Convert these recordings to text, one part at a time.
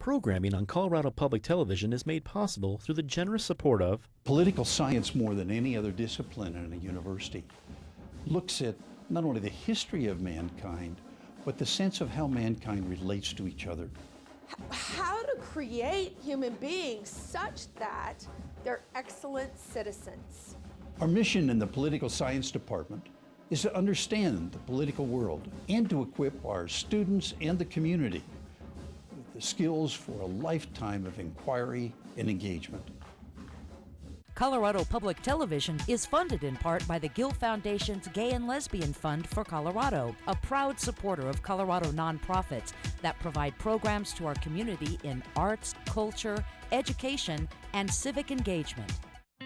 Programming on Colorado Public Television is made possible through the generous support of Political science, more than any other discipline in a university, looks at not only the history of mankind, but the sense of how mankind relates to each other. How to create human beings such that they're excellent citizens. Our mission in the political science department is to understand the political world and to equip our students and the community with the skills for a lifetime of inquiry and engagement. Colorado Public Television is funded in part by the Gill Foundation's Gay and Lesbian Fund for Colorado, a proud supporter of Colorado nonprofits that provide programs to our community in arts, culture, education, and civic engagement.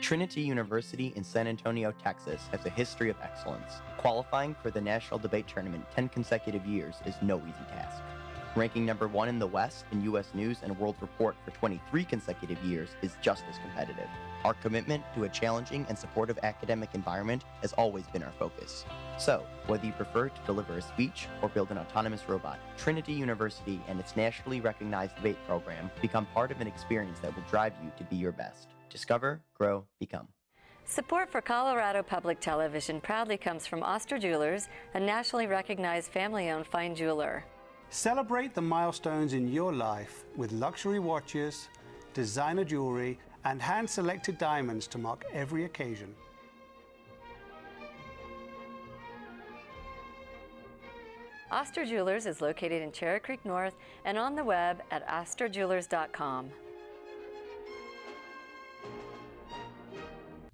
Trinity University in San Antonio, Texas has a history of excellence. Qualifying for the National Debate Tournament 10 consecutive years is no easy task. Ranking number 1 in the West in U.S. News and World Report for 23 consecutive years is just as competitive. Our commitment to a challenging and supportive academic environment has always been our focus. So, whether you prefer to deliver a speech or build an autonomous robot, Trinity University and its nationally recognized debate program become part of an experience that will drive you to be your best. Discover, grow, become. Support for Colorado Public Television proudly comes from Oster Jewelers, a nationally recognized family-owned fine jeweler. Celebrate the milestones in your life with luxury watches, designer jewelry, and hand-selected diamonds to mark every occasion. Oster Jewelers is located in Cherry Creek North and on the web at osterjewelers.com.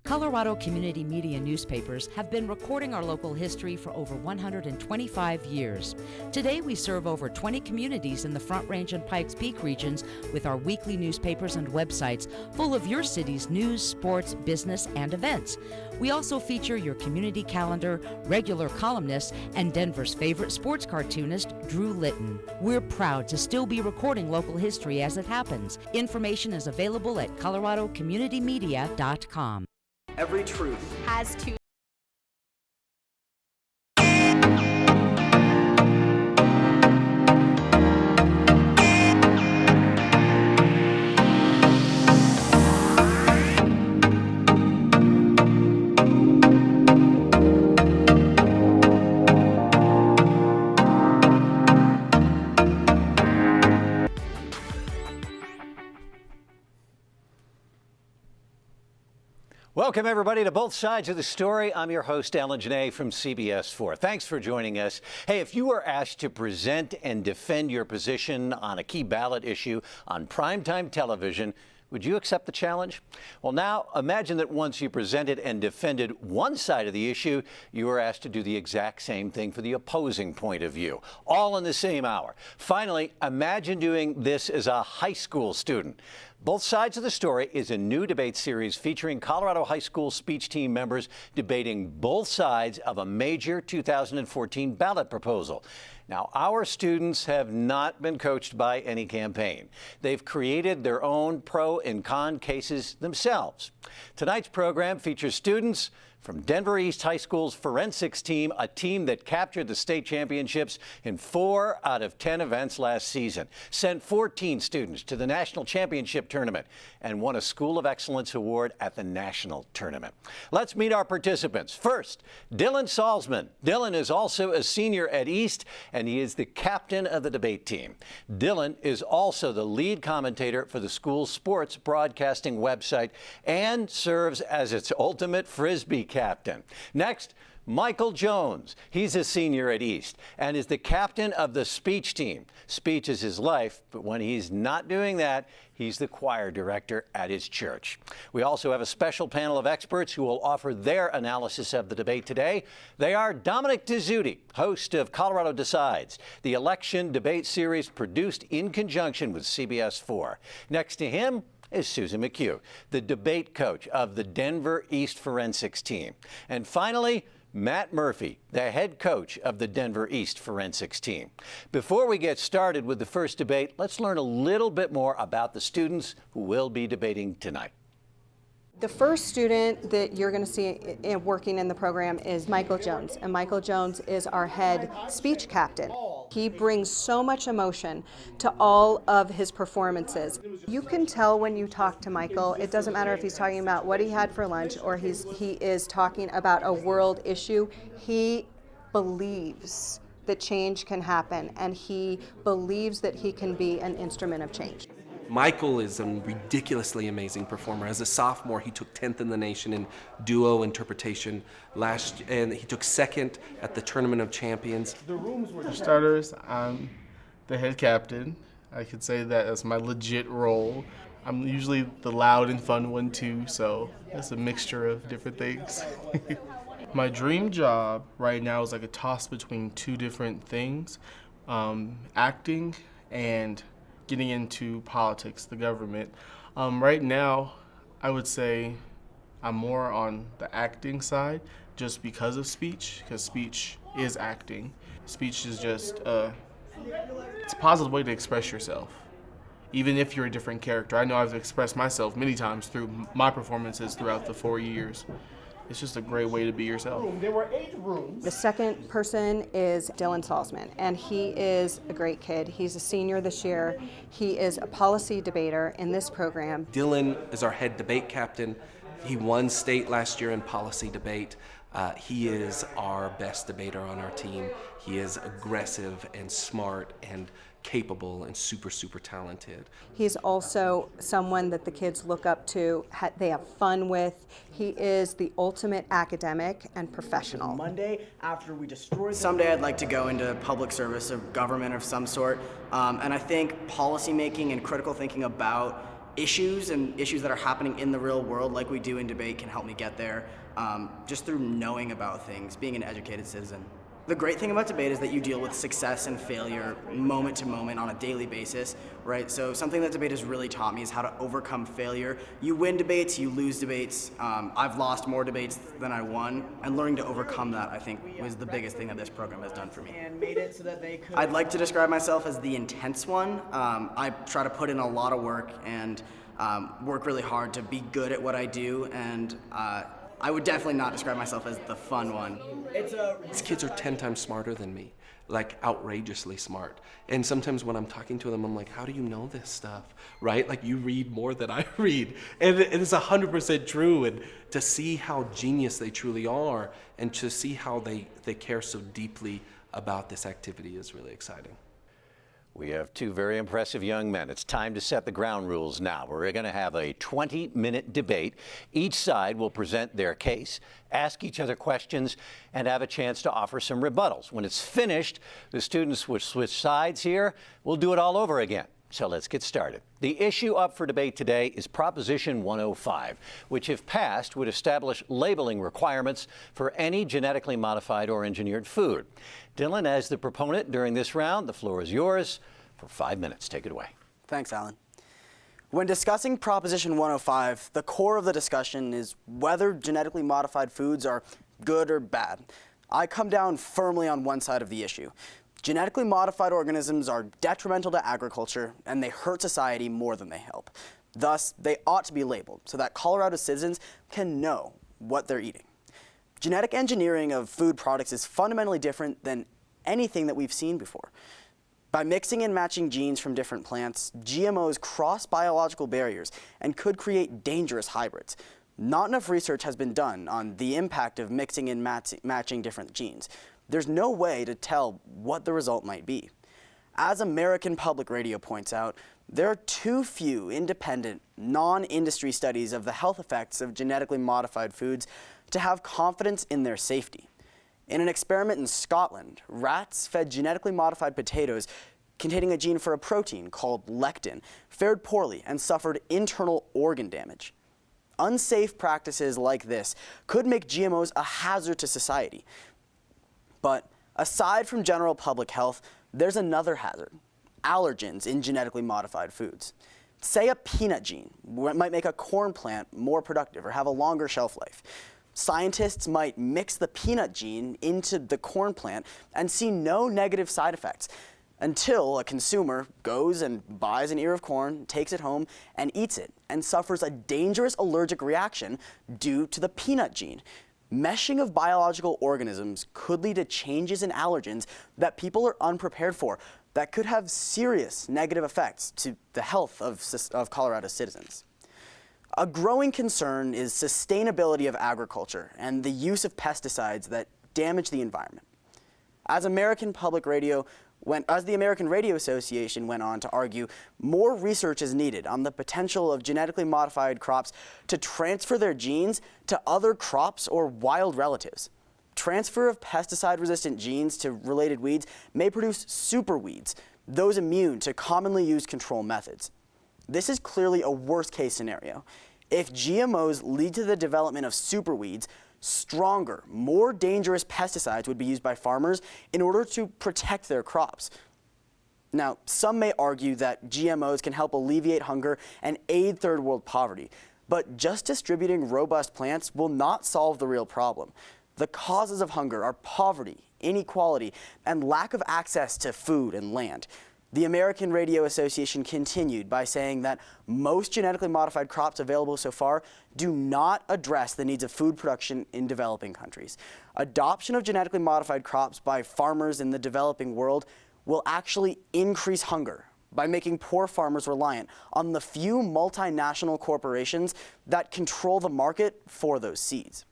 Colorado community media newspapers have been recording our local history for over 125 years. Today, we serve over 20 communities in the Front Range and Pikes Peak regions with our weekly newspapers and websites full of your city's news, sports, business, and events. We also feature your community calendar, regular columnists, and Denver's favorite sports cartoonist, Drew Litton. We're proud to still be recording local history as it happens. Information is available at coloradocommunitymedia.com. Every truth Has to. Welcome, everybody, to Both Sides of the Story. I'm your host, Alan Janae from CBS 4. Thanks for joining us. Hey, if you were asked to present and defend your position on a key ballot issue on primetime television, would you accept the challenge? Well, now imagine that once you presented and defended one side of the issue, you were asked to do the exact same thing for the opposing point of view, all in the same hour. Finally, imagine doing this as a high school student. Both Sides of the Story is a new debate series featuring Colorado high school speech team members debating both sides of a major 2014 ballot proposal. Now, our students have not been coached by any campaign. They've created their own pro and con cases themselves. Tonight's program features students from Denver East High School's forensics team, a team that captured the state championships in 4 out of 10 events last season, sent 14 students to the national championship tournament, and won a School of Excellence award at the national tournament. Let's meet our participants. First, Dylan Salzman. Dylan is also a senior at East, and he is the captain of the debate team. Dylan is also the lead commentator for the school's sports broadcasting website and serves as its ultimate Frisbee captain. Next, Michael Jones. He's a senior at East and is the captain of the speech team. Speech is his life, but when he's not doing that, he's the choir director at his church. We also have a special panel of experts who will offer their analysis of the debate today. They are Dominic Dezzutti, host of Colorado Decides, the election debate series produced in conjunction with CBS 4. Next to him is Susan McHugh, the debate coach of the Denver East forensics team. And finally, Matt Murphy, the head coach of the Denver East forensics team. Before we get started with the first debate, let's learn a little bit more about the students who will be debating tonight. The first student that you're going to see working in the program is Michael Jones, and Michael Jones is our head speech captain. He brings so much emotion to all of his performances. You can tell when you talk to Michael, it doesn't matter if he's talking about what he had for lunch or he is talking about a world issue. He believes that change can happen, and he believes that he can be an instrument of change. Michael is a ridiculously amazing performer. As a sophomore, he took 10th in the nation in duo interpretation and he took 2nd at the Tournament of Champions. For starters, I'm the head captain. I could say that as my legit role. I'm usually the loud and fun one too, so it's a mixture of different things. My dream job right now is like a toss between 2 different things, acting and getting into politics, the government. Right now, I would say I'm more on the acting side just because of speech, because speech is acting. Speech is just, it's a positive way to express yourself, even if you're a different character. I know I've expressed myself many times through my performances throughout the 4 years. It's just a great way to be yourself. There were 8 rooms. The second person is Dylan Salzman, and he is a great kid. He's a senior this year. He is a policy debater in this program. Dylan is our head debate captain. He won state last year in policy debate. He is our best debater on our team. He is aggressive and smart and capable and super, super talented. He's also someone that the kids look up to, they have fun with. He is the ultimate academic and professional. Monday, after we destroyed someday I'd like to go into public service or government of some sort, and I think policy making and critical thinking about issues and issues that are happening in the real world like we do in debate can help me get there, just through knowing about things, being an educated citizen. The great thing about debate is that you deal with success and failure moment to moment on a daily basis, right? So something that debate has really taught me is how to overcome failure. You win debates, you lose debates. I've lost more debates than I won, and learning to overcome that, I think, was the biggest thing that this program has done for me. And made it so that they could... I'd like to describe myself as the intense one. I try to put in a lot of work and work really hard to be good at what I do, and I would definitely not describe myself as the fun one. These kids are 10 times smarter than me, like outrageously smart. And sometimes when I'm talking to them, I'm like, how do you know this stuff, right? Like, you read more than I read. And it is 100% true. And to see how genius they truly are and to see how they care so deeply about this activity is really exciting. We have 2 very impressive young men. It's time to set the ground rules now. We're going to have a 20-minute debate. Each side will present their case, ask each other questions, and have a chance to offer some rebuttals. When it's finished, the students will switch sides here. We'll do it all over again. So let's get started. The issue up for debate today is Proposition 105, which, if passed, would establish labeling requirements for any genetically modified or engineered food. Dylan, as the proponent during this round, the floor is yours for 5 minutes. Take it away. Thanks, Alan. When discussing Proposition 105, the core of the discussion is whether genetically modified foods are good or bad. I come down firmly on one side of the issue. Genetically modified organisms are detrimental to agriculture, and they hurt society more than they help. Thus, they ought to be labeled so that Colorado citizens can know what they're eating. Genetic engineering of food products is fundamentally different than anything that we've seen before. By mixing and matching genes from different plants, GMOs cross biological barriers and could create dangerous hybrids. Not enough research has been done on the impact of mixing and matching different genes. There's no way to tell what the result might be. As American Public Radio points out, there are too few independent, non-industry studies of the health effects of genetically modified foods to have confidence in their safety. In an experiment in Scotland, rats fed genetically modified potatoes containing a gene for a protein called lectin fared poorly and suffered internal organ damage. Unsafe practices like this could make GMOs a hazard to society. But aside from general public health, there's another hazard: allergens in genetically modified foods. Say a peanut gene might make a corn plant more productive or have a longer shelf life. Scientists might mix the peanut gene into the corn plant and see no negative side effects. until a consumer goes and buys an ear of corn, takes it home, and eats it, and suffers a dangerous allergic reaction due to the peanut gene. Meshing of biological organisms could lead to changes in allergens that people are unprepared for, that could have serious negative effects to the health of Colorado's citizens. A growing concern is sustainability of agriculture and the use of pesticides that damage the environment. As the American Radio Association went on to argue, more research is needed on the potential of genetically modified crops to transfer their genes to other crops or wild relatives. Transfer of pesticide-resistant genes to related weeds may produce superweeds, those immune to commonly used control methods. This is clearly a worst-case scenario. If GMOs lead to the development of superweeds, stronger, more dangerous pesticides would be used by farmers in order to protect their crops. Now, some may argue that GMOs can help alleviate hunger and aid third world poverty, but just distributing robust plants will not solve the real problem. The causes of hunger are poverty, inequality, and lack of access to food and land. The American Radio Association continued by saying that most genetically modified crops available so far do not address the needs of food production in developing countries. Adoption of genetically modified crops by farmers in the developing world will actually increase hunger by making poor farmers reliant on the few multinational corporations that control the market for those seeds.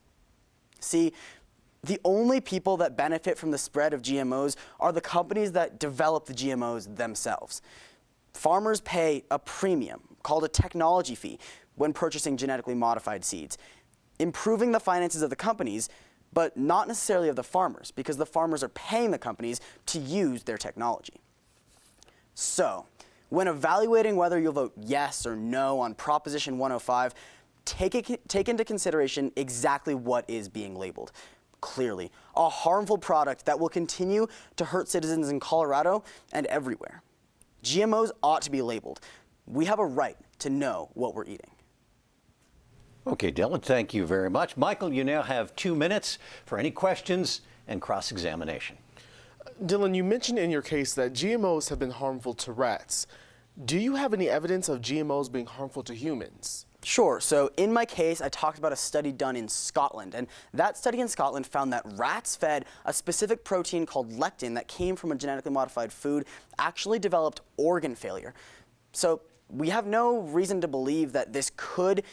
See, the only people that benefit from the spread of GMOs are the companies that develop the GMOs themselves. Farmers pay a premium called a technology fee when purchasing genetically modified seeds, improving the finances of the companies, but not necessarily of the farmers, because the farmers are paying the companies to use their technology. So, when evaluating whether you'll vote yes or no on Proposition 105, take into consideration exactly what is being labeled. Clearly, a harmful product that will continue to hurt citizens in Colorado and everywhere. GMOs ought to be labeled. We have a right to know what we're eating. Okay, Dylan, thank you very much. Michael, you now have 2 minutes for any questions and cross-examination. Dylan, you mentioned in your case that GMOs have been harmful to rats. Do you have any evidence of GMOs being harmful to humans? Sure. So in my case, I talked about a study done in Scotland, and that study in Scotland found that rats fed a specific protein called lectin that came from a genetically modified food actually developed organ failure. So we have no reason to believe that this could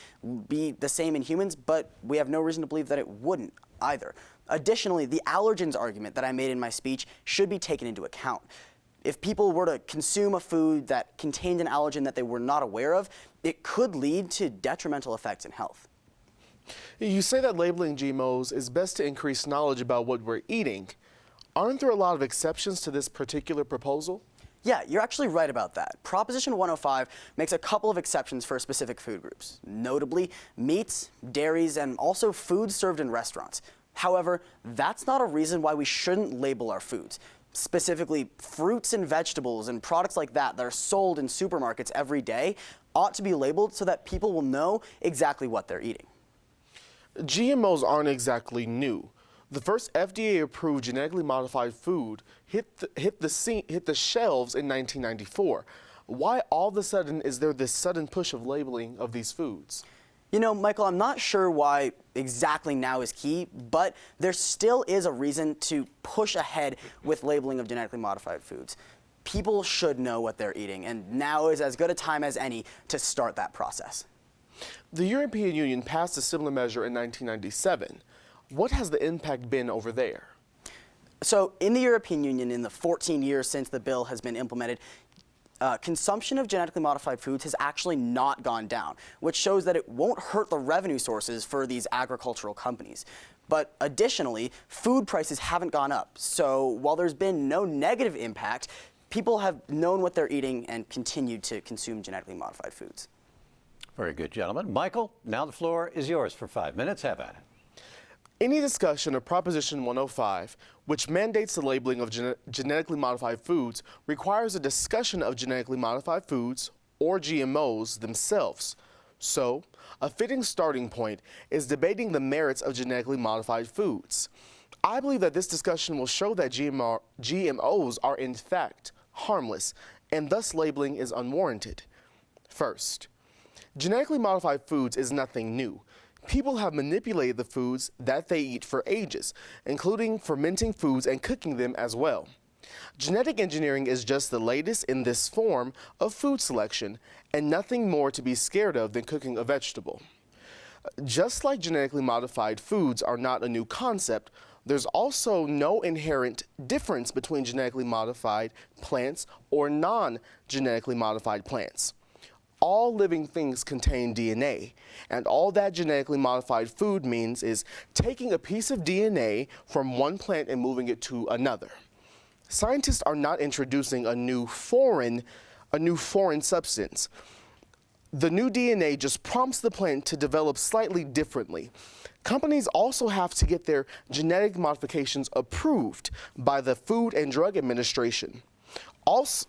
be the same in humans, but we have no reason to believe that it wouldn't either. Additionally, the allergens argument that I made in my speech should be taken into account. If people were to consume a food that contained an allergen that they were not aware of, it could lead to detrimental effects in health. You say that labeling GMOs is best to increase knowledge about what we're eating. Aren't there a lot of exceptions to this particular proposal? Yeah, you're actually right about that. Proposition 105 makes a couple of exceptions for specific food groups, notably meats, dairies, and also foods served in restaurants. However, that's not a reason why we shouldn't label our foods. Specifically, fruits and vegetables and products like that that are sold in supermarkets every day ought to be labeled so that people will know exactly what they're eating. GMOs aren't exactly new. The first FDA-approved genetically modified food hit the shelves in 1994. Why all of a sudden is there this sudden push of labeling of these foods? You know, Michael, I'm not sure why exactly now is key, but there still is a reason to push ahead with labeling of genetically modified foods. People should know what they're eating, and now is as good a time as any to start that process. The European Union passed a similar measure in 1997. What has the impact been over there? So in the European Union, in the 14 years since the bill has been implemented, consumption of genetically modified foods has actually not gone down, which shows that it won't hurt the revenue sources for these agricultural companies. But additionally, food prices haven't gone up. So while there's been no negative impact, people have known what they're eating and continued to consume genetically modified foods. Very good, gentlemen. Michael, now the floor is yours for 5 minutes. Have at it. Any discussion of Proposition 105, which mandates the labeling of genetically modified foods, requires a discussion of genetically modified foods, or GMOs, themselves. So, a fitting starting point is debating the merits of genetically modified foods. I believe that this discussion will show that GMOs are in fact harmless, and thus labeling is unwarranted. First, genetically modified foods is nothing new. People have manipulated the foods that they eat for ages, including fermenting foods and cooking them as well. Genetic engineering is just the latest in this form of food selection, and nothing more to be scared of than cooking a vegetable. Just like genetically modified foods are not a new concept, there's also no inherent difference between genetically modified plants or non-genetically modified plants. All living things contain DNA, and all that genetically modified food means is taking a piece of DNA from one plant and moving it to another. Scientists are not introducing a new foreign substance. The new DNA just prompts the plant to develop slightly differently. Companies also have to get their genetic modifications approved by the Food and Drug Administration, also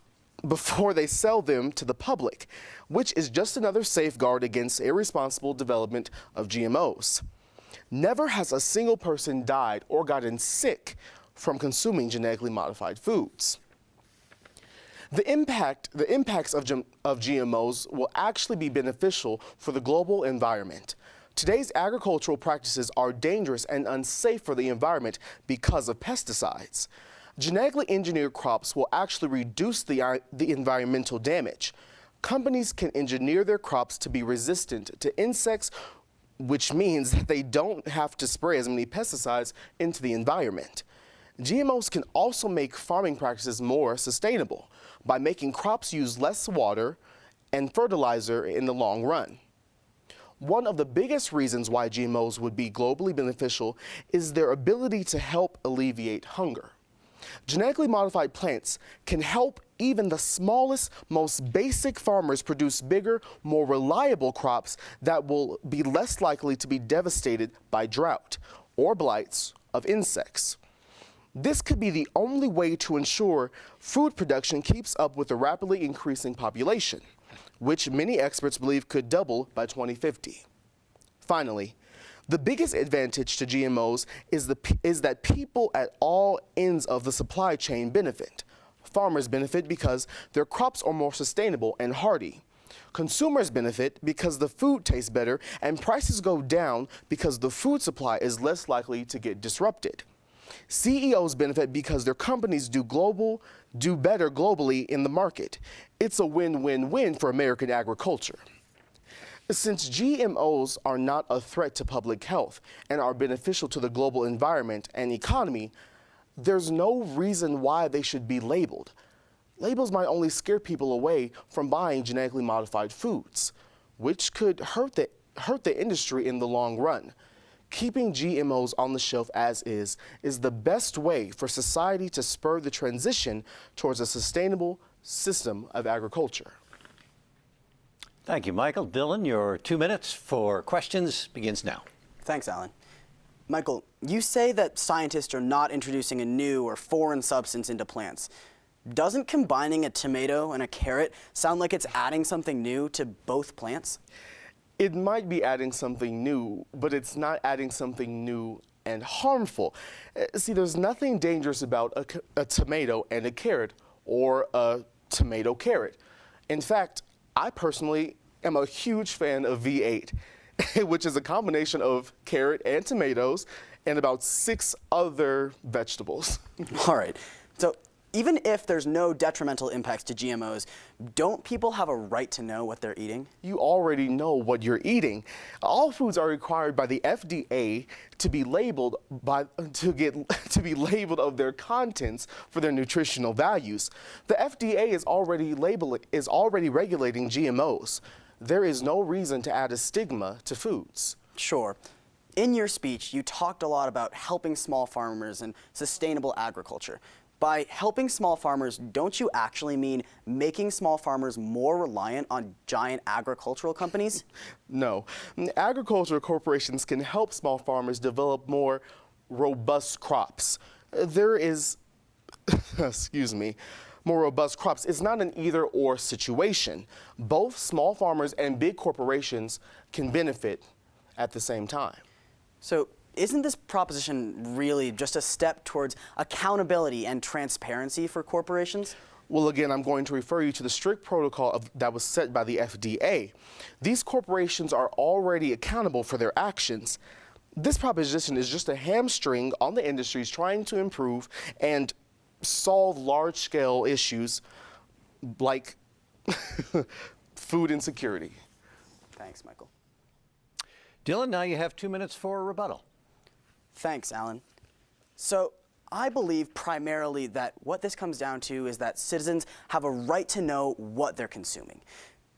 before they sell them to the public, which is just another safeguard against irresponsible development of GMOs. Never has a single person died or gotten sick from consuming genetically modified foods. The impacts of GMOs will actually be beneficial for the global environment. Today's agricultural practices are dangerous and unsafe for the environment because of pesticides. Genetically engineered crops will actually reduce the environmental damage. Companies can engineer their crops to be resistant to insects, which means that they don't have to spray as many pesticides into the environment. GMOs can also make farming practices more sustainable by making crops use less water and fertilizer in the long run. One of the biggest reasons why GMOs would be globally beneficial is their ability to help alleviate hunger. Genetically modified plants can help even the smallest, most basic farmers produce bigger, more reliable crops that will be less likely to be devastated by drought or blights of insects. This could be the only way to ensure food production keeps up with the rapidly increasing population, which many experts believe could double by 2050. Finally, the biggest advantage to GMOs is that people at all ends of the supply chain benefit. Farmers benefit because their crops are more sustainable and hardy. Consumers benefit because the food tastes better, and prices go down because the food supply is less likely to get disrupted. CEOs benefit because their companies do better globally in the market. It's a win-win-win for American agriculture. Since GMOs are not a threat to public health and are beneficial to the global environment and economy, there's no reason why they should be labeled. Labels might only scare people away from buying genetically modified foods, which could hurt the industry in the long run. Keeping GMOs on the shelf as is the best way for society to spur the transition towards a sustainable system of agriculture. Thank you, Michael. Dylan, your 2 minutes for questions begins now. Thanks, Alan. Michael, you say that scientists are not introducing a new or foreign substance into plants. Doesn't combining a tomato and a carrot sound like it's adding something new to both plants? It might be adding something new, but it's not adding something new and harmful. See, there's nothing dangerous about a tomato and a carrot, or a tomato-carrot. In fact, I personally am a huge fan of V8, which is a combination of carrot and tomatoes and about 6 other vegetables. All right. So even if there's no detrimental impacts to GMOs, don't people have a right to know what they're eating? You already know what you're eating. All foods are required by the FDA to be labeled of their contents for their nutritional values. The FDA is already regulating GMOs. There is no reason to add a stigma to foods. Sure. In your speech, you talked a lot about helping small farmers and sustainable agriculture. By helping small farmers, don't you actually mean making small farmers more reliant on giant agricultural companies? No. Agricultural corporations can help small farmers develop more robust crops. More robust crops. It's not an either-or situation. Both small farmers and big corporations can benefit at the same time. So, isn't this proposition really just a step towards accountability and transparency for corporations? Well, again, I'm going to refer you to the strict protocol that was set by the FDA. These corporations are already accountable for their actions. This proposition is just a hamstring on the industries trying to improve and solve large-scale issues like food insecurity. Thanks, Michael. Dylan, now you have 2 minutes for a rebuttal. Thanks, Alan. So I believe primarily that what this comes down to is that citizens have a right to know what they're consuming.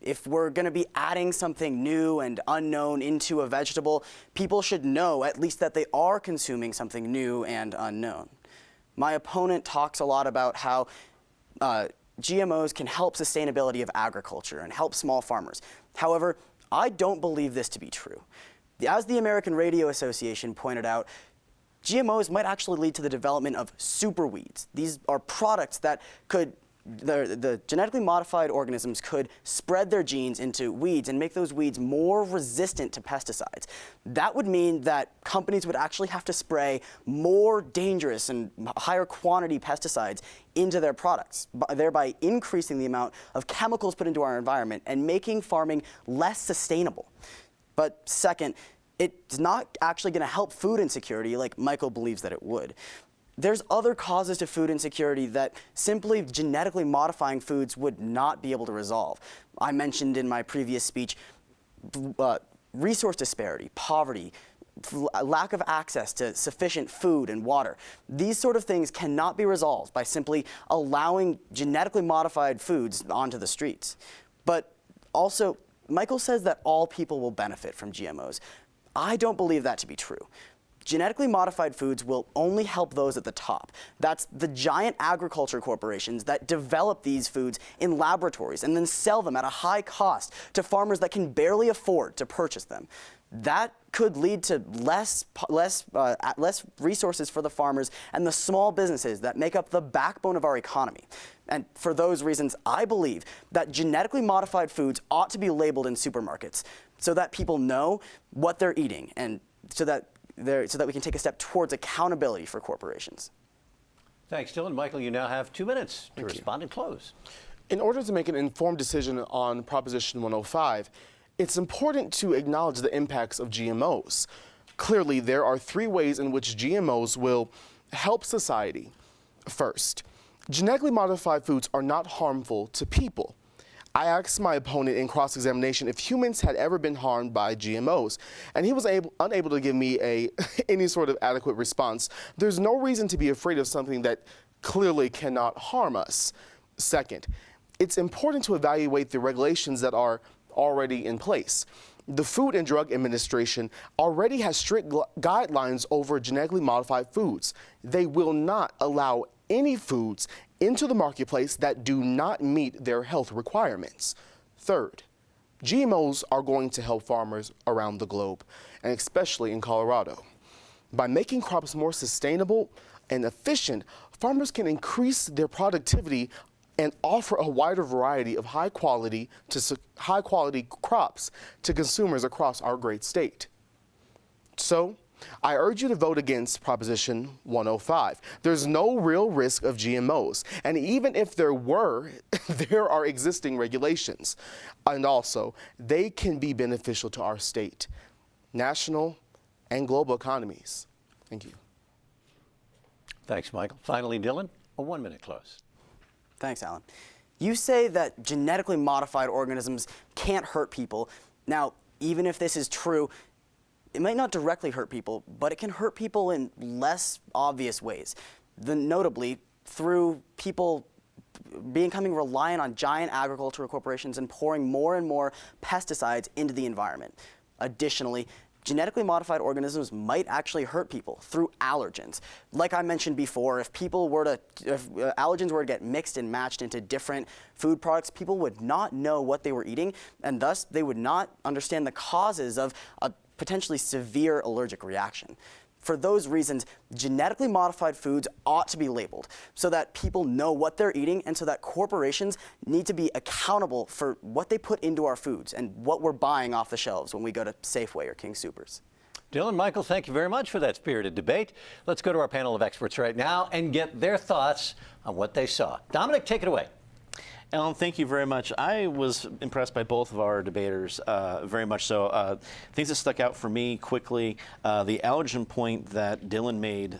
If we're going to be adding something new and unknown into a vegetable, people should know at least that they are consuming something new and unknown. My opponent talks a lot about how GMOs can help sustainability of agriculture and help small farmers. However, I don't believe this to be true. As the American Radio Association pointed out, GMOs might actually lead to the development of superweeds. These are products that could, the genetically modified organisms could spread their genes into weeds and make those weeds more resistant to pesticides. That would mean that companies would actually have to spray more dangerous and higher quantity pesticides into their products, thereby increasing the amount of chemicals put into our environment and making farming less sustainable. But second, it's not actually going to help food insecurity like Michael believes that it would. There's other causes to food insecurity that simply genetically modifying foods would not be able to resolve. I mentioned in my previous speech resource disparity, poverty, lack of access to sufficient food and water. These sort of things cannot be resolved by simply allowing genetically modified foods onto the streets. But also, Michael says that all people will benefit from GMOs. I don't believe that to be true. Genetically modified foods will only help those at the top. That's the giant agriculture corporations that develop these foods in laboratories and then sell them at a high cost to farmers that can barely afford to purchase them. That could lead to less resources for the farmers and the small businesses that make up the backbone of our economy. And for those reasons, I believe that genetically modified foods ought to be labeled in supermarkets so that people know what they're eating and so that we can take a step towards accountability for corporations. Thanks, Dylan. Michael, you now have 2 minutes to respond and close. In order to make an informed decision on Proposition 105, it's important to acknowledge the impacts of GMOs. Clearly, there are 3 ways in which GMOs will help society. First, genetically modified foods are not harmful to people. I asked my opponent in cross-examination if humans had ever been harmed by GMOs, and he was unable to give me any sort of adequate response. There's no reason to be afraid of something that clearly cannot harm us. Second, it's important to evaluate the regulations that are already in place. The Food and Drug Administration already has strict guidelines over genetically modified foods. They will not allow any foods into the marketplace that do not meet their health requirements. Third, GMOs are going to help farmers around the globe, and especially in Colorado. By making crops more sustainable and efficient, farmers can increase their productivity and offer a wider variety of high-quality crops to consumers across our great state. So, I urge you to vote against Proposition 105. There's no real risk of GMOs, and even if there were, there are existing regulations. And also, they can be beneficial to our state, national, and global economies. Thank you. Thanks, Michael. Finally, Dylan, a 1-minute close. Thanks, Alan. You say that genetically modified organisms can't hurt people. Now, even if this is true, it might not directly hurt people, but it can hurt people in less obvious ways. Notably, through people becoming reliant on giant agricultural corporations and pouring more and more pesticides into the environment. Additionally, genetically modified organisms might actually hurt people through allergens. Like I mentioned before, if allergens were to get mixed and matched into different food products, people would not know what they were eating, and thus they would not understand the causes of a potentially severe allergic reaction. For those reasons, genetically modified foods ought to be labeled so that people know what they're eating and so that corporations need to be accountable for what they put into our foods and what we're buying off the shelves when we go to Safeway or King Soopers. Dylan, Michael, thank you very much for that spirited debate. Let's go to our panel of experts right now and get their thoughts on what they saw. Dominic, take it away. Ellen, thank you very much. I was impressed by both of our debaters, very much so. Things that stuck out for me quickly, the allergen point that Dylan made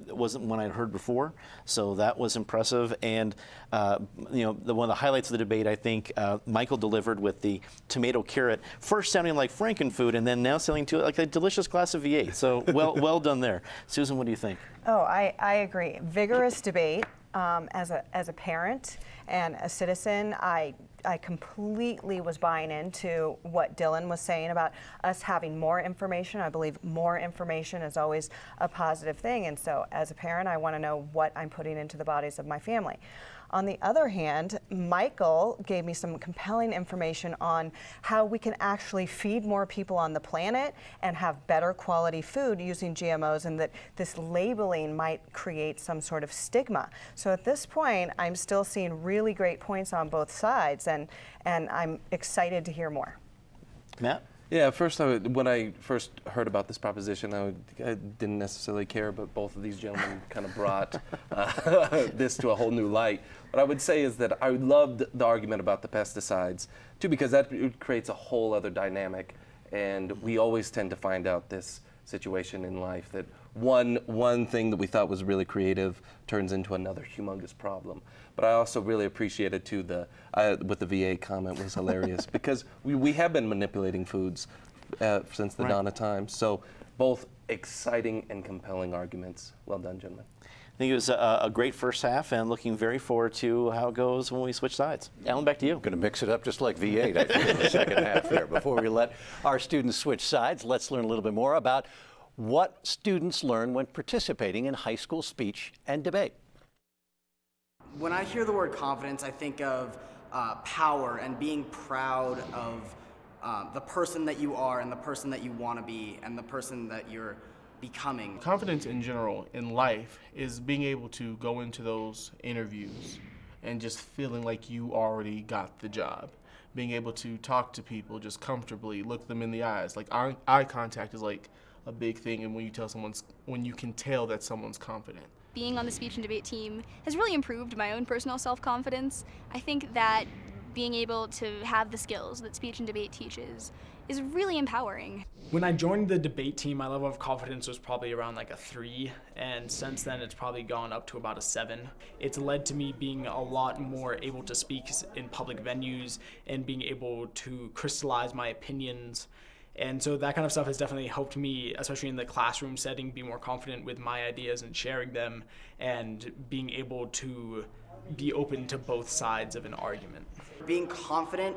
wasn't one I'd heard before, so that was impressive. And one of the highlights of the debate, I think, Michael delivered with the tomato carrot, first sounding like Frankenfood, and then now sounding to like a delicious glass of V8. So well done there. Susan, what do you think? Oh, I agree. Vigorous debate. As a parent and a citizen, I completely was buying into what Dylan was saying about us having more information. I believe more information is always a positive thing, and so as a parent, I want to know what I'm putting into the bodies of my family. On the other hand, Michael gave me some compelling information on how we can actually feed more people on the planet and have better quality food using GMOs, and that this labeling might create some sort of stigma. So at this point, I'm still seeing really great points on both sides, and I'm excited to hear more. Matt? Yeah, when I first heard about this proposition, I didn't necessarily care, but both of these gentlemen kind of brought this to a whole new light. What I would say is that I loved the argument about the pesticides, too, because that creates a whole other dynamic, and we always tend to find out this situation in life that one thing that we thought was really creative turns into another humongous problem. But I also really appreciated too with the VA comment was hilarious because we have been manipulating foods since the dawn of time. So both exciting and compelling arguments. Well done, gentlemen. I think it was a great first half, and looking very forward to how it goes when we switch sides. Alan, back to you. Going to mix it up just like V8, I think, in the second half there. Before we let our students switch sides, let's learn a little bit more about what students learn when participating in high school speech and debate. When I hear the word confidence, I think of power and being proud of the person that you are and the person that you want to be and the person that you're becoming. Confidence in general in life is being able to go into those interviews and just feeling like you already got the job. Being able to talk to people just comfortably, look them in the eyes. Like eye contact is like a big thing, and when you can tell that someone's confident. Being on the speech and debate team has really improved my own personal self-confidence. I think that being able to have the skills that speech and debate teaches is really empowering. When I joined the debate team, my level of confidence was probably around like a 3, and since then it's probably gone up to about a 7. It's led to me being a lot more able to speak in public venues and being able to crystallize my opinions. And so that kind of stuff has definitely helped me, especially in the classroom setting, be more confident with my ideas and sharing them and being able to be open to both sides of an argument. Being confident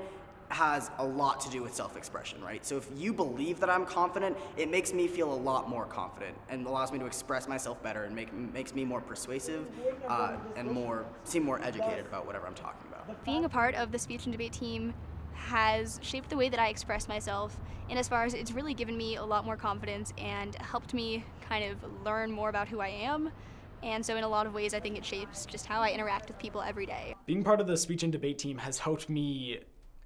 has a lot to do with self-expression, right? So if you believe that I'm confident, it makes me feel a lot more confident and allows me to express myself better and makes me more persuasive and seem more educated about whatever I'm talking about. Being a part of the speech and debate team has shaped the way that I express myself, and as far as it's really given me a lot more confidence and helped me kind of learn more about who I am. And so in a lot of ways, I think it shapes just how I interact with people every day. Being part of the speech and debate team has helped me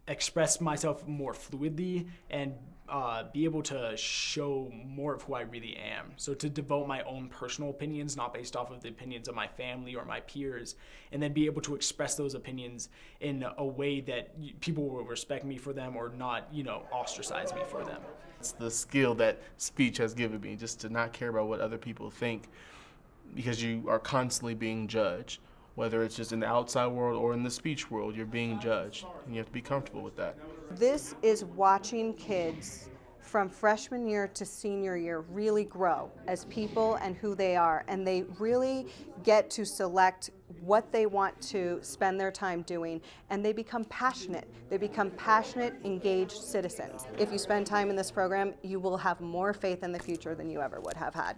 express myself more fluidly and be able to show more of who I really am. So to devote my own personal opinions, not based off of the opinions of my family or my peers, and then be able to express those opinions in a way that people will respect me for them or not, ostracize me for them. It's the skill that speech has given me, just to not care about what other people think, because you are constantly being judged. Whether it's just in the outside world or in the speech world, you're being judged, and you have to be comfortable with that. This is watching kids from freshman year to senior year really grow as people and who they are, and they really get to select what they want to spend their time doing, and they become passionate. They become passionate, engaged citizens. If you spend time in this program, you will have more faith in the future than you ever would have had.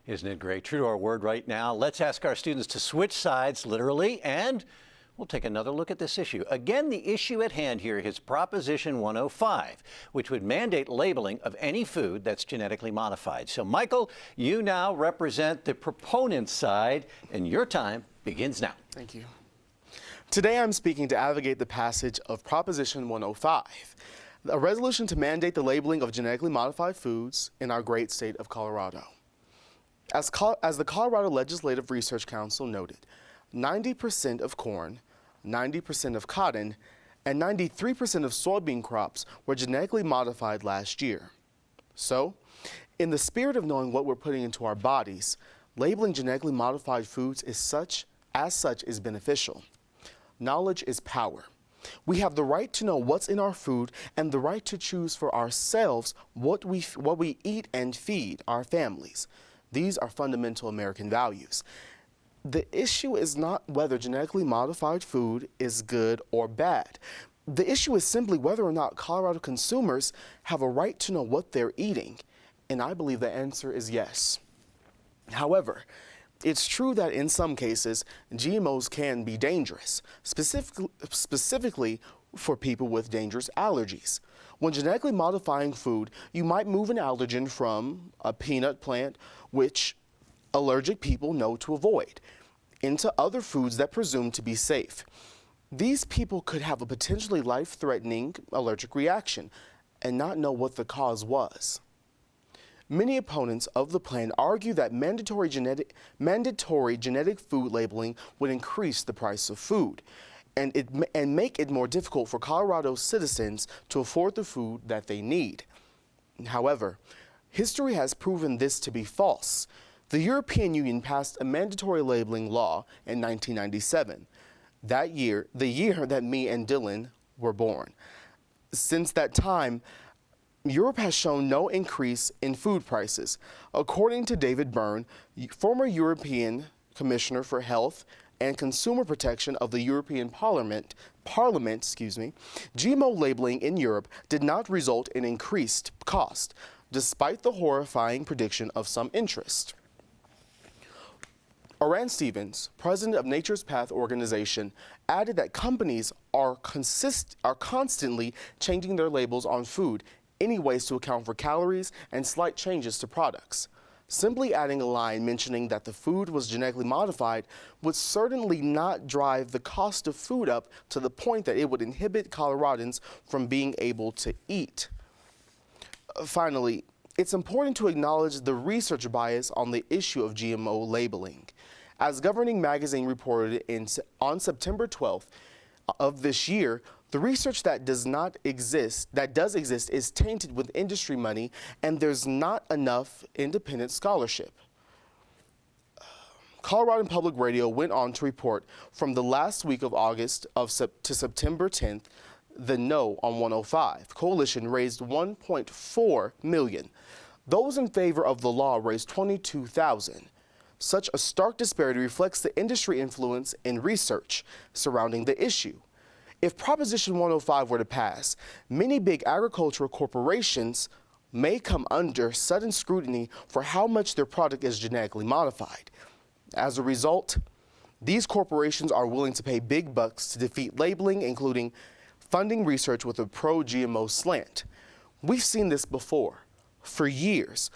Isn't it great? True to our word right now. Let's ask our students to switch sides, literally, and we'll take another look at this issue. Again, the issue at hand here is Proposition 105, which would mandate labeling of any food that's genetically modified. So, Michael, you now represent the proponent's side, and your time begins now. Thank you. Today, I'm speaking to advocate the passage of Proposition 105, a resolution to mandate the labeling of genetically modified foods in our great state of Colorado. As the Colorado Legislative Research Council noted, 90% of corn, 90% of cotton, and 93% of soybean crops were genetically modified last year. So, in the spirit of knowing what we're putting into our bodies, labeling genetically modified foods as such is beneficial. Knowledge is power. We have the right to know what's in our food and the right to choose for ourselves what we eat and feed our families. These are fundamental American values. The issue is not whether genetically modified food is good or bad. The issue is simply whether or not Colorado consumers have a right to know what they're eating. And I believe the answer is yes. However, it's true that in some cases, GMOs can be dangerous, specifically for people with dangerous allergies. When genetically modifying food, you might move an allergen from a peanut plant, which allergic people know to avoid, into other foods that presume to be safe. These people could have a potentially life-threatening allergic reaction and not know what the cause was. Many opponents of the plan argue that mandatory genetic food labeling would increase the price of food and make it more difficult for Colorado citizens to afford the food that they need. However, history has proven this to be false. The European Union passed a mandatory labeling law in 1997, the year that me and Dylan were born. Since that time, Europe has shown no increase in food prices. According to David Byrne, former European Commissioner for Health and Consumer Protection of the European Parliament, GMO labeling in Europe did not result in increased cost, despite the horrifying prediction of some interest. Oran Stevens, president of Nature's Path organization, added that companies are constantly changing their labels on food any ways to account for calories and slight changes to products. Simply adding a line mentioning that the food was genetically modified would certainly not drive the cost of food up to the point that it would inhibit Coloradans from being able to eat. Finally, it's important to acknowledge the research bias on the issue of GMO labeling. As Governing Magazine reported on September 12th of this year, the research that does exist is tainted with industry money, and there's not enough independent scholarship. Colorado Public Radio went on to report from the last week of August to September 10th, the No on 105 coalition raised $1.4 million. Those in favor of the law raised $22,000. Such a stark disparity reflects the industry influence in research surrounding the issue. If Proposition 105 were to pass, many big agricultural corporations may come under sudden scrutiny for how much their product is genetically modified. As a result, these corporations are willing to pay big bucks to defeat labeling, including funding research with a pro-GMO slant. We've seen this before. For years,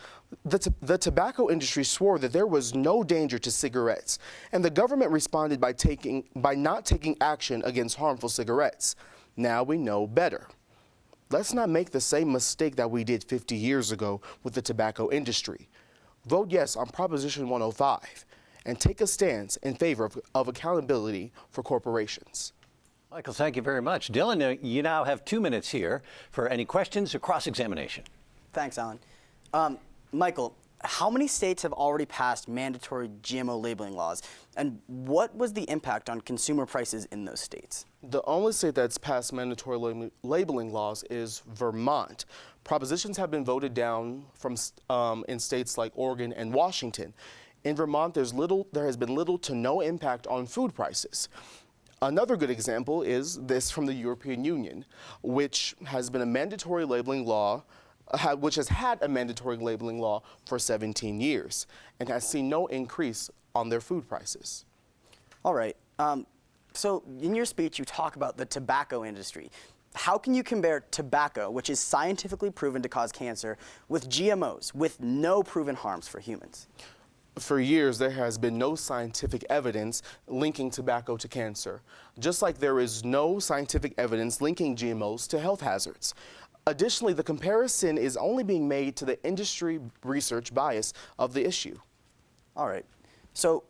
the tobacco industry swore that there was no danger to cigarettes, and the government responded by not taking action against harmful cigarettes. Now we know better. Let's not make the same mistake that we did 50 years ago with the tobacco industry. Vote yes on Proposition 105 and take a stance in favor of accountability for corporations. Michael, thank you very much. Dylan, you now have 2 minutes here for any questions or cross-examination. Thanks, Alan. Michael, how many states have already passed mandatory GMO labeling laws, and what was the impact on consumer prices in those states? The only state that's passed mandatory labeling laws is Vermont. Propositions have been voted down from in states like Oregon and Washington. In Vermont, there has been little to no impact on food prices. Another good example is this from the European Union, which has been a mandatory labeling law which has had a mandatory labeling law for 17 years and has seen no increase on their food prices. All right. So in your speech, you talk about the tobacco industry. How can you compare tobacco, which is scientifically proven to cause cancer, with GMOs, with no proven harms for humans? For years, there has been no scientific evidence linking tobacco to cancer, just like there is no scientific evidence linking GMOs to health hazards. Additionally, the comparison is only being made to the industry research bias of the issue. All right. So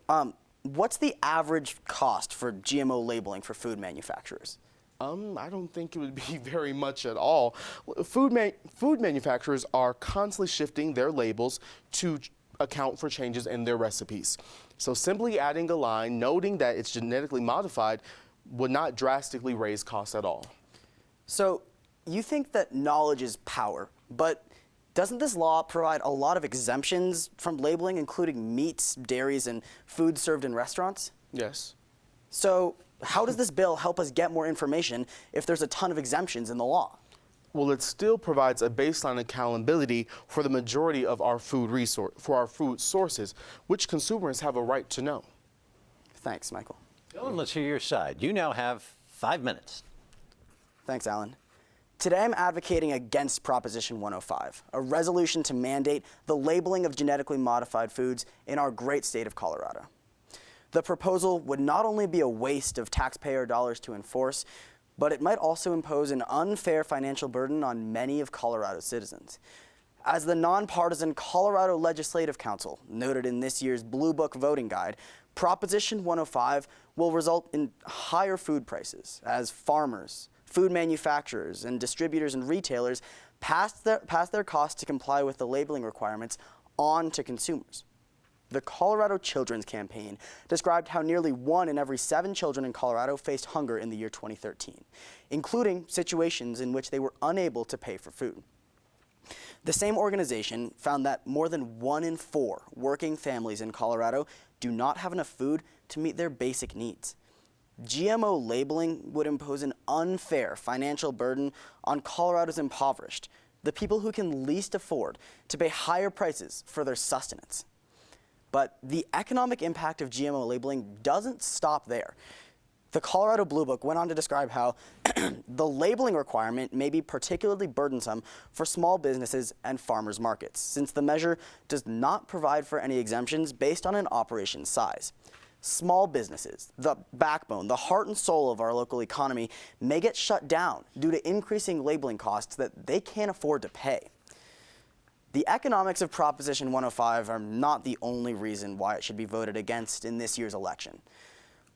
what's the average cost for GMO labeling for food manufacturers? I don't think it would be very much at all. Food manufacturers are constantly shifting their labels to account for changes in their recipes. So simply adding a line noting that it's genetically modified would not drastically raise costs at all. So you think that knowledge is power, but doesn't this law provide a lot of exemptions from labeling, including meats, dairies, and food served in restaurants? Yes. So how does this bill help us get more information if there's a ton of exemptions in the law? Well, it still provides a baseline accountability for the majority of our food sources, which consumers have a right to know. Thanks, Michael. Dylan, let's hear your side. You now have 5 minutes. Thanks, Alan. Today I'm advocating against Proposition 105, a resolution to mandate the labeling of genetically modified foods in our great state of Colorado. The proposal would not only be a waste of taxpayer dollars to enforce, but it might also impose an unfair financial burden on many of Colorado's citizens. As the nonpartisan Colorado Legislative Council noted in this year's Blue Book voting guide, Proposition 105 will result in higher food prices as farmers, food manufacturers, and distributors and retailers pass their costs to comply with the labeling requirements on to consumers. The Colorado Children's Campaign described how nearly 1 in every 7 children in Colorado faced hunger in the year 2013, including situations in which they were unable to pay for food. The same organization found that more than 1 in 4 working families in Colorado do not have enough food to meet their basic needs. GMO labeling would impose an unfair financial burden on Colorado's impoverished, the people who can least afford to pay higher prices for their sustenance. But the economic impact of GMO labeling doesn't stop there. The Colorado Blue Book went on to describe how the labeling requirement may be particularly burdensome for small businesses and farmers markets, since the measure does not provide for any exemptions based on an operation's size. Small businesses, the backbone, the heart and soul of our local economy, may get shut down due to increasing labeling costs that they can't afford to pay. The economics of Proposition 105 are not the only reason why it should be voted against in this year's election.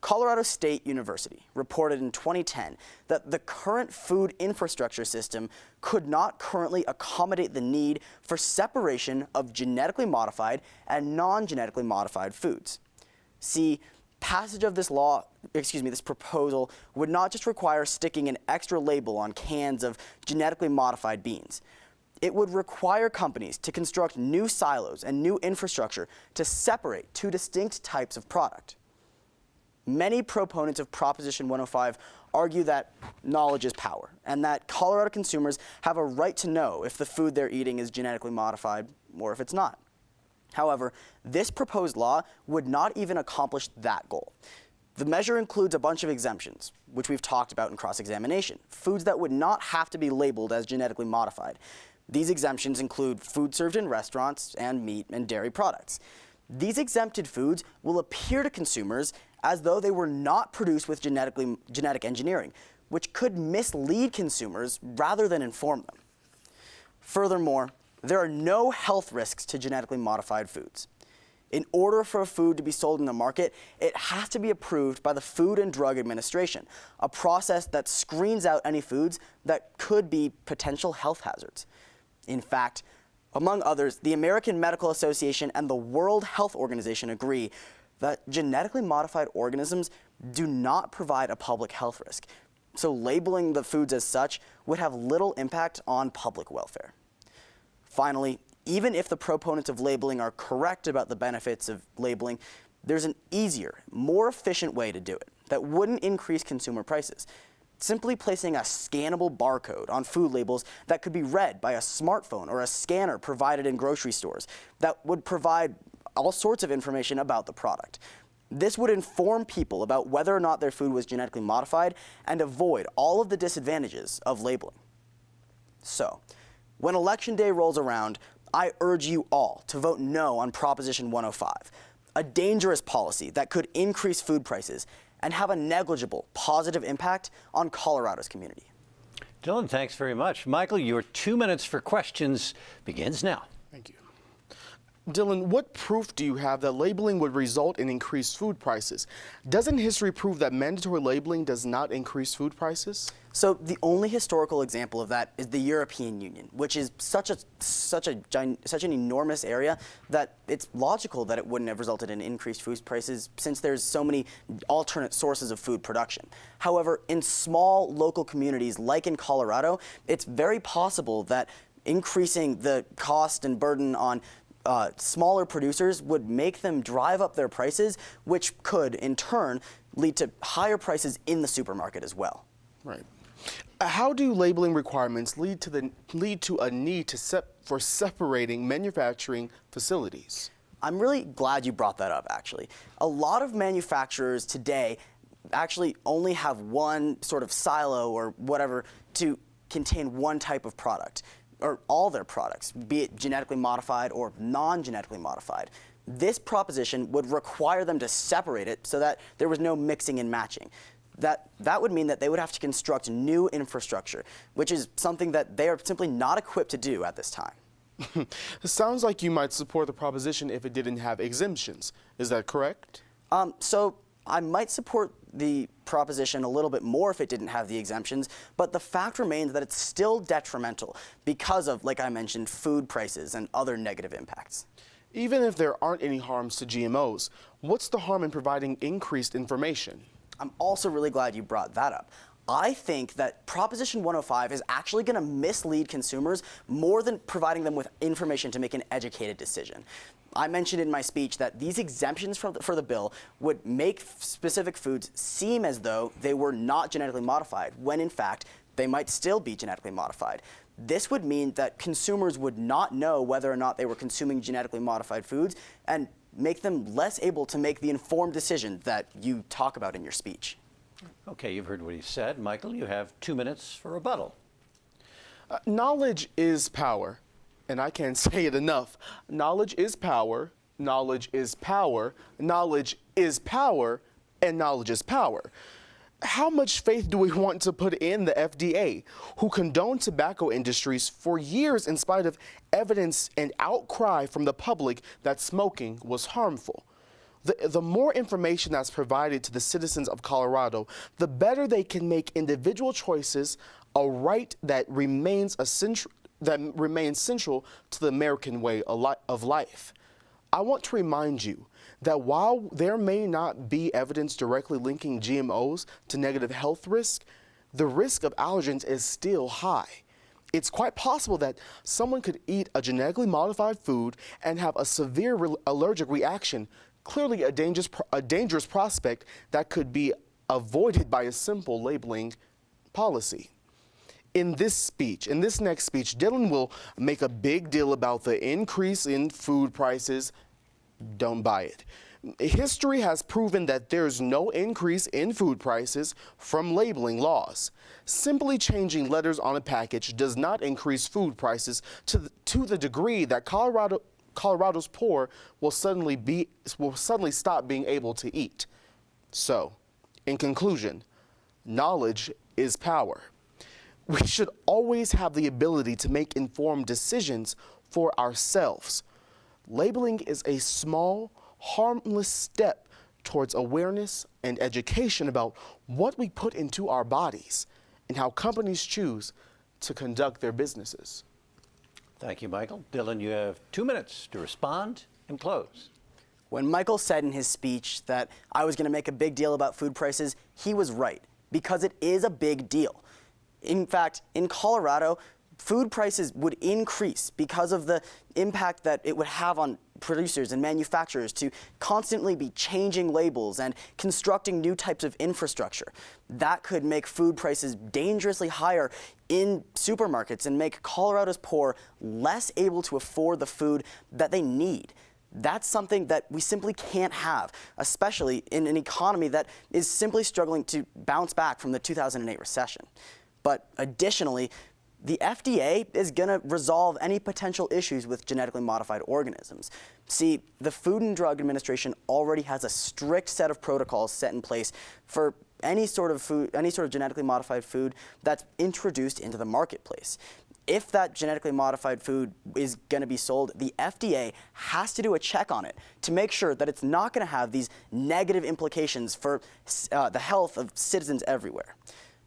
Colorado State University reported in 2010 that the current food infrastructure system could not currently accommodate the need for separation of genetically modified and non-genetically modified foods. See, passage of this proposal would not just require sticking an extra label on cans of genetically modified beans. It would require companies to construct new silos and new infrastructure to separate 2 distinct types of product. Many proponents of Proposition 105 argue that knowledge is power and that Colorado consumers have a right to know if the food they're eating is genetically modified or if it's not. However, this proposed law would not even accomplish that goal. The measure includes a bunch of exemptions, which we've talked about in cross-examination, foods that would not have to be labeled as genetically modified. These exemptions include food served in restaurants and meat and dairy products. These exempted foods will appear to consumers as though they were not produced with genetic engineering, which could mislead consumers rather than inform them. Furthermore, there are no health risks to genetically modified foods. In order for a food to be sold in the market, it has to be approved by the Food and Drug Administration, a process that screens out any foods that could be potential health hazards. In fact, among others, the American Medical Association and the World Health Organization agree that genetically modified organisms do not provide a public health risk, so labeling the foods as such would have little impact on public welfare. Finally, even if the proponents of labeling are correct about the benefits of labeling, there's an easier, more efficient way to do it that wouldn't increase consumer prices. Simply placing a scannable barcode on food labels that could be read by a smartphone or a scanner provided in grocery stores that would provide all sorts of information about the product. This would inform people about whether or not their food was genetically modified and avoid all of the disadvantages of labeling. So, when Election Day rolls around, I urge you all to vote no on Proposition 105, a dangerous policy that could increase food prices and have a negligible positive impact on Colorado's community. Dylan, thanks very much. Michael, your 2 minutes for questions begins now. Thank you. Dylan, what proof do you have that labeling would result in increased food prices? Doesn't history prove that mandatory labeling does not increase food prices? So the only historical example of that is the European Union, which is such an enormous area that it's logical that it wouldn't have resulted in increased food prices since there's so many alternate sources of food production. However, in small local communities like in Colorado, it's very possible that increasing the cost and burden on smaller producers would make them drive up their prices, which could, in turn, lead to higher prices in the supermarket as well. Right. How do labeling requirements lead to a need for separating manufacturing facilities? I'm really glad you brought that up, actually. A lot of manufacturers today actually only have one sort of silo or whatever to contain one type of product, or all their products, be it genetically modified or non-genetically modified. This proposition would require them to separate it so that there was no mixing and matching. That would mean that they would have to construct new infrastructure, which is something that they are simply not equipped to do at this time. It sounds like you might support the proposition if it didn't have exemptions. Is that correct? So I might support the proposition a little bit more if it didn't have the exemptions, but the fact remains that it's still detrimental because of, like I mentioned, food prices and other negative impacts. Even if there aren't any harms to GMOs, what's the harm in providing increased information? I'm also really glad you brought that up. I think that Proposition 105 is actually going to mislead consumers more than providing them with information to make an educated decision. I mentioned in my speech that these exemptions for the bill would make specific foods seem as though they were not genetically modified, when in fact they might still be genetically modified. This would mean that consumers would not know whether or not they were consuming genetically modified foods and make them less able to make the informed decision that you talk about in your speech. Okay, you've heard what he said. Michael, you have 2 minutes for rebuttal. Knowledge is power, and I can't say it enough. Knowledge is power, knowledge is power, knowledge is power, and knowledge is power. How much faith do we want to put in the FDA, who condoned tobacco industries for years in spite of evidence and outcry from the public that smoking was harmful? The more information that's provided to the citizens of Colorado, the better they can make individual choices, a right that remains central to the American way of life. I want to remind you that while there may not be evidence directly linking GMOs to negative health risk, the risk of allergens is still high. It's quite possible that someone could eat a genetically modified food and have a severe allergic reaction, clearly a dangerous prospect that could be avoided by a simple labeling policy. In this next speech, Dylan will make a big deal about the increase in food prices. Don't buy it. History has proven that there's no increase in food prices from labeling laws. Simply changing letters on a package does not increase food prices to the degree that Colorado's poor will suddenly stop being able to eat. So, in conclusion, knowledge is power. We should always have the ability to make informed decisions for ourselves. Labeling is a small, harmless step towards awareness and education about what we put into our bodies and how companies choose to conduct their businesses. Thank you, Michael. Dylan, you have 2 minutes to respond and close. When Michael said in his speech that I was going to make a big deal about food prices, he was right, because it is a big deal. In fact, in Colorado, food prices would increase because of the impact that it would have on producers and manufacturers to constantly be changing labels and constructing new types of infrastructure. That could make food prices dangerously higher in supermarkets and make Colorado's poor less able to afford the food that they need. That's something that we simply can't have, especially in an economy that is simply struggling to bounce back from the 2008 recession. But additionally, the FDA is going to resolve any potential issues with genetically modified organisms. See, the Food and Drug Administration already has a strict set of protocols set in place for any sort of food, any sort of genetically modified food that's introduced into the marketplace. If that genetically modified food is going to be sold, the FDA has to do a check on it to make sure that it's not going to have these negative implications for the health of citizens everywhere.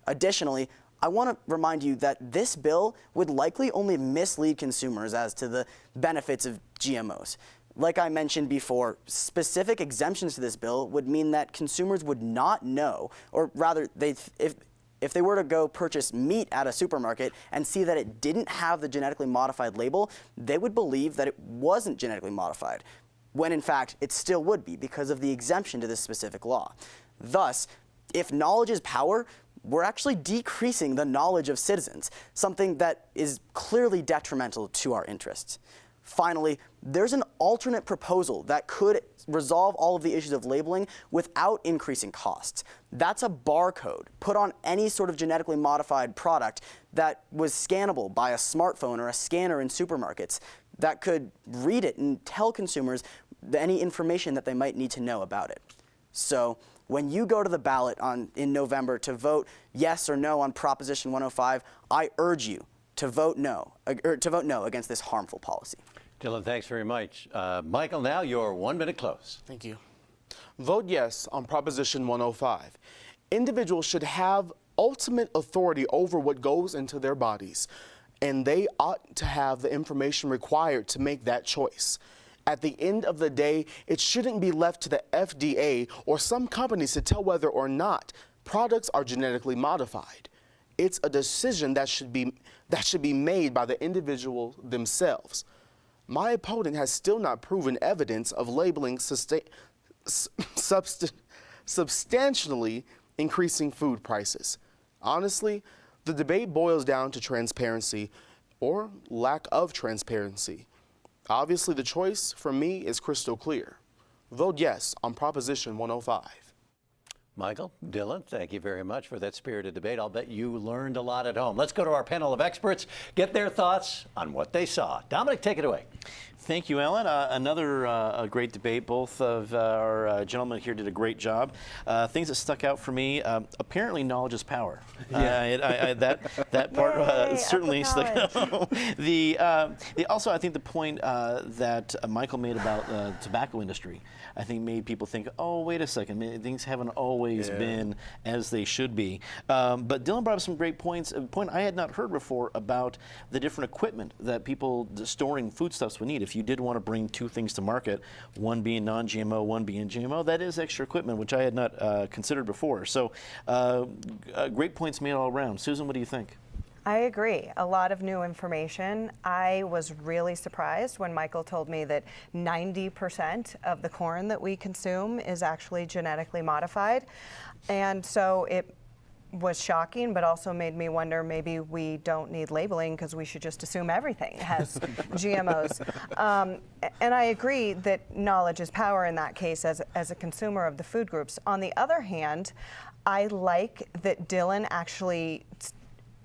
Additionally, I want to remind you that this bill would likely only mislead consumers as to the benefits of GMOs. Like I mentioned before, specific exemptions to this bill would mean that consumers would not know, or rather, if they were to go purchase meat at a supermarket and see that it didn't have the genetically modified label, they would believe that it wasn't genetically modified, when in fact it still would be because of the exemption to this specific law. Thus, if knowledge is power, we're actually decreasing the knowledge of citizens, something that is clearly detrimental to our interests. Finally, there's an alternate proposal that could resolve all of the issues of labeling without increasing costs. That's a barcode put on any sort of genetically modified product that was scannable by a smartphone or a scanner in supermarkets that could read it and tell consumers any information that they might need to know about it. So when you go to the ballot in November to vote yes or no on Proposition 105, I urge you to vote no against this harmful policy. Dylan, thanks very much. Michael, now your 1 minute close. Thank you. Vote yes on Proposition 105. Individuals should have ultimate authority over what goes into their bodies, and they ought to have the information required to make that choice. At the end of the day, it shouldn't be left to the FDA or some companies to tell whether or not products are genetically modified. It's a decision that should be made by the individual themselves. My opponent has still not proven evidence of labeling substantially increasing food prices. Honestly, the debate boils down to transparency or lack of transparency. Obviously, the choice for me is crystal clear. Vote yes on Proposition 105. Michael, Dylan, thank you very much for that spirited debate. I'll bet you learned a lot at home. Let's go to our panel of experts, get their thoughts on what they saw. Dominic, take it away. Thank you, Alan. Another great debate. Both of our gentlemen here did a great job. Things that stuck out for me, apparently knowledge is power. Yeah. That part certainly stuck out. Also, I think the point that Michael made about the tobacco industry, I think made people think, oh, wait a second, things haven't always been as they should be. But Dylan brought up some great points, a point I had not heard before about the different equipment that people storing foodstuffs would need. If you did want to bring two things to market, one being non-GMO, one being GMO, that is extra equipment, which I had not considered before. So great points made all around. Susan, what do you think? I agree. A lot of new information. I was really surprised when Michael told me that 90% of the corn that we consume is actually genetically modified. And so it was shocking, but also made me wonder maybe we don't need labeling because we should just assume everything has GMOs. And I agree that knowledge is power in that case as a consumer of the food groups. On the other hand, I like that Dylan actually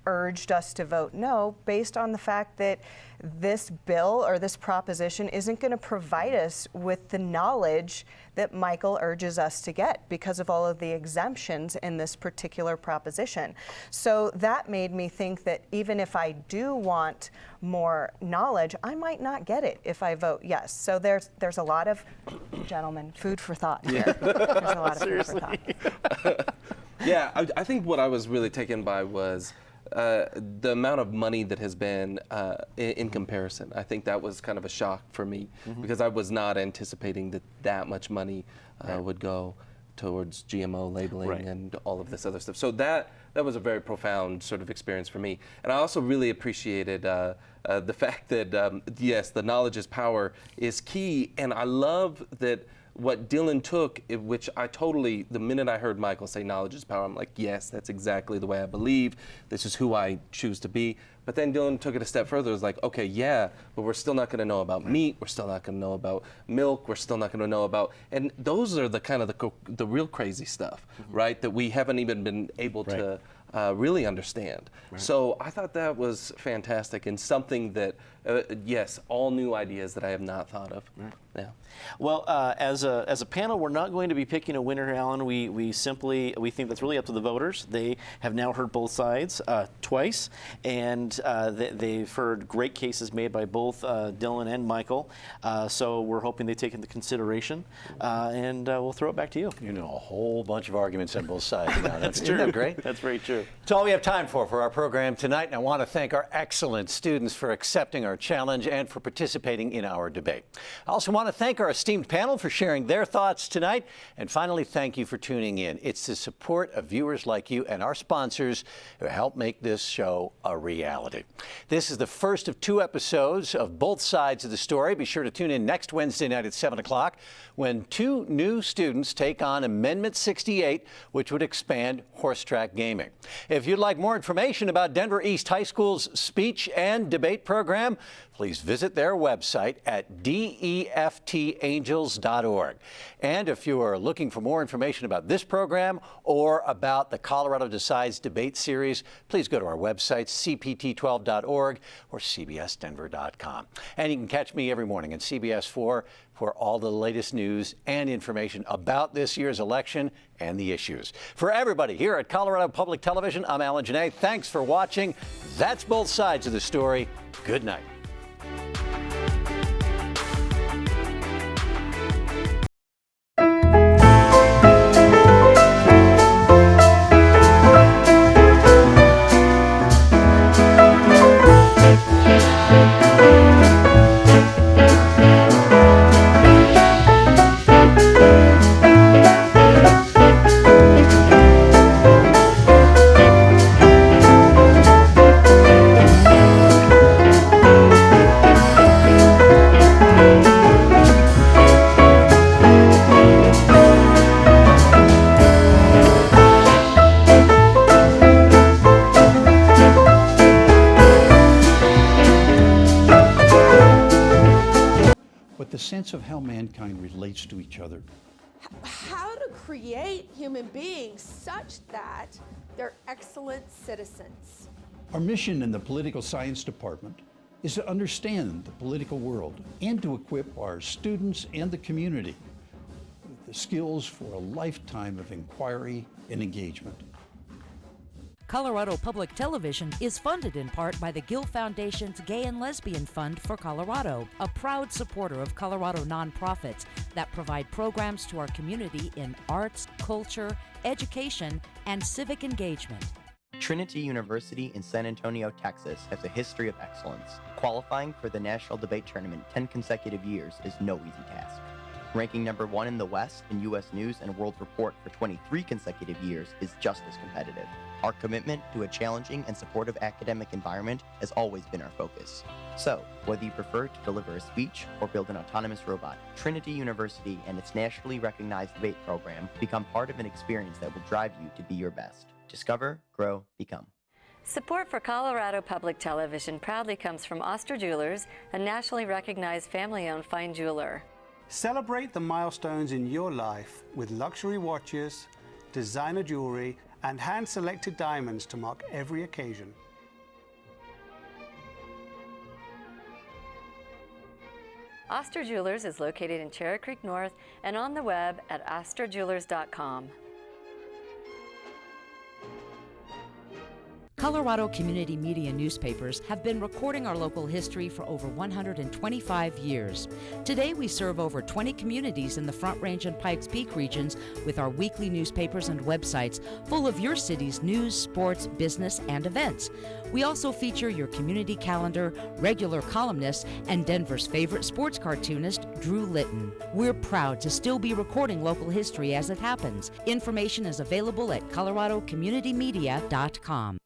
urged us to vote no based on the fact that this bill or this proposition isn't going to provide us with the knowledge that Michael urges us to get because of all of the exemptions in this particular proposition. So that made me think that even if I do want more knowledge, I might not get it if I vote yes. So there's a lot of, gentlemen, food for thought here. There's a lot of food for thought. Yeah, I think what I was really taken by was the amount of money that has been in comparison. I think that was kind of a shock for me because I was not anticipating that much money would go towards GMO labeling and all of this other stuff. So that was a very profound sort of experience for me. And I also really appreciated the fact that, yes, the knowledge is power is key. And I love that what Dylan took, which I totally, the minute I heard Michael say knowledge is power, I'm like, yes, that's exactly the way I believe. This is who I choose to be. But then Dylan took it a step further. It was like, okay, yeah, but we're still not going to know about meat. We're still not going to know about milk. We're still not going to know about, and those are the kind of the real crazy stuff, right? That we haven't even been able to really understand. So I thought that was fantastic and something that, yes, all new ideas that I have not thought of. Yeah. Well, as a panel, we're not going to be picking a winner, Alan. We think that's really up to the voters. They have now heard both sides twice, and they've heard great cases made by both Dylan and Michael. So we're hoping they take into consideration, and we'll throw it back to you. You know, a whole bunch of arguments on both sides now. That's Isn't true. that great? That's very true. It's all we have time for our program tonight, and I want to thank our excellent students for accepting our challenge and for participating in our debate. I also want to thank our esteemed panel for sharing their thoughts tonight, and finally, thank you for tuning in. It's the support of viewers like you and our sponsors who help make this show a reality. This is the first of 2 episodes of Both Sides of the Story. Be sure to tune in next Wednesday night at 7 o'clock when 2 new students take on Amendment 68, which would expand horse track gaming. If you'd like more information about Denver East High School's speech and debate program, please visit their website at deftangels.org. And if you are looking for more information about this program or about the Colorado Decides debate series, please go to our websites, cpt12.org or cbsdenver.com. And you can catch me every morning at CBS 4 for all the latest news and information about this year's election and the issues. For everybody here at Colorado Public Television, I'm Alan Janae. Thanks for watching. That's Both Sides of the Story. Good night. The sense of how mankind relates to each other. How to create human beings such that they're excellent citizens. Our mission in the political science department is to understand the political world and to equip our students and the community with the skills for a lifetime of inquiry and engagement. Colorado Public Television is funded in part by the Gill Foundation's Gay and Lesbian Fund for Colorado, a proud supporter of Colorado nonprofits that provide programs to our community in arts, culture, education, and civic engagement. Trinity University in San Antonio, Texas has a history of excellence. Qualifying for the National Debate Tournament 10 consecutive years is no easy task. Ranking number 1 in the West in U.S. News and World Report for 23 consecutive years is just as competitive. Our commitment to a challenging and supportive academic environment has always been our focus. So, whether you prefer to deliver a speech or build an autonomous robot, Trinity University and its nationally recognized debate program become part of an experience that will drive you to be your best. Discover, grow, become. Support for Colorado Public Television proudly comes from Oster Jewelers, a nationally recognized family-owned fine jeweler. Celebrate the milestones in your life with luxury watches, designer jewelry, and hand-selected diamonds to mark every occasion. Oster Jewelers is located in Cherry Creek North and on the web at osterjewelers.com. Colorado community media newspapers have been recording our local history for over 125 years. Today, we serve over 20 communities in the Front Range and Pikes Peak regions with our weekly newspapers and websites full of your city's news, sports, business, and events. We also feature your community calendar, regular columnists, and Denver's favorite sports cartoonist, Drew Litton. We're proud to still be recording local history as it happens. Information is available at coloradocommunitymedia.com.